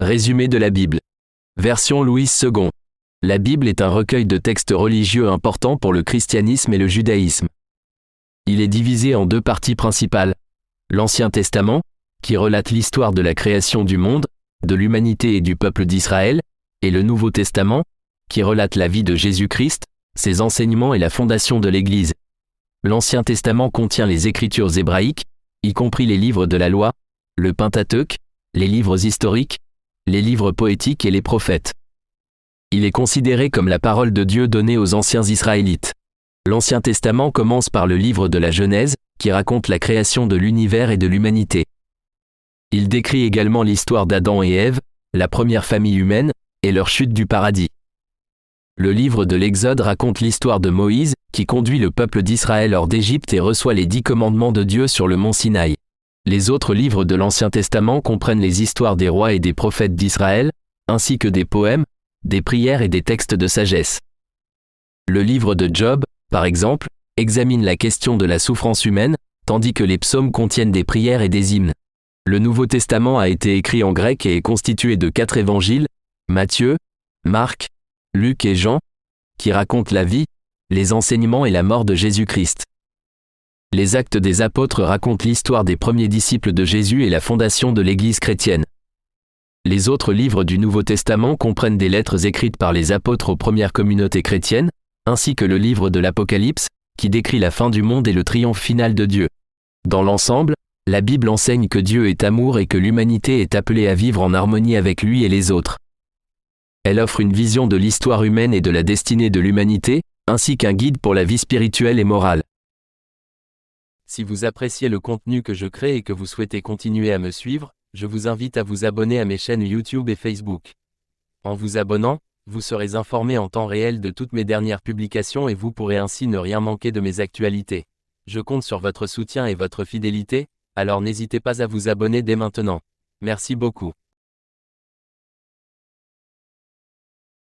Résumé de la Bible. Version Louis II. La Bible est un recueil de textes religieux importants pour le christianisme et le judaïsme. Il est divisé en deux parties principales. L'Ancien Testament, qui relate l'histoire de la création du monde, de l'humanité et du peuple d'Israël, et le Nouveau Testament, qui relate la vie de Jésus-Christ, ses enseignements et la fondation de l'Église. L'Ancien Testament contient les Écritures hébraïques, y compris les livres de la loi, le Pentateuque, les livres historiques, les livres poétiques et les prophètes. Il est considéré comme la parole de Dieu donnée aux anciens Israélites. L'Ancien Testament commence par le livre de la Genèse, qui raconte la création de l'univers et de l'humanité. Il décrit également l'histoire d'Adam et Ève, la première famille humaine, et leur chute du paradis. Le livre de l'Exode raconte l'histoire de Moïse, qui conduit le peuple d'Israël hors d'Égypte et reçoit les 10 commandements de Dieu sur le mont Sinaï. Les autres livres de l'Ancien Testament comprennent les histoires des rois et des prophètes d'Israël, ainsi que des poèmes, des prières et des textes de sagesse. Le livre de Job, par exemple, examine la question de la souffrance humaine, tandis que les psaumes contiennent des prières et des hymnes. Le Nouveau Testament a été écrit en grec et est constitué de 4 évangiles, Matthieu, Marc, Luc et Jean, qui racontent la vie, les enseignements et la mort de Jésus-Christ. Les Actes des Apôtres racontent l'histoire des premiers disciples de Jésus et la fondation de l'Église chrétienne. Les autres livres du Nouveau Testament comprennent des lettres écrites par les apôtres aux premières communautés chrétiennes, ainsi que le livre de l'Apocalypse, qui décrit la fin du monde et le triomphe final de Dieu. Dans l'ensemble, la Bible enseigne que Dieu est amour et que l'humanité est appelée à vivre en harmonie avec lui et les autres. Elle offre une vision de l'histoire humaine et de la destinée de l'humanité, ainsi qu'un guide pour la vie spirituelle et morale. Si vous appréciez le contenu que je crée et que vous souhaitez continuer à me suivre, je vous invite à vous abonner à mes chaînes YouTube et Facebook. En vous abonnant, vous serez informé en temps réel de toutes mes dernières publications et vous pourrez ainsi ne rien manquer de mes actualités. Je compte sur votre soutien et votre fidélité, alors n'hésitez pas à vous abonner dès maintenant. Merci beaucoup.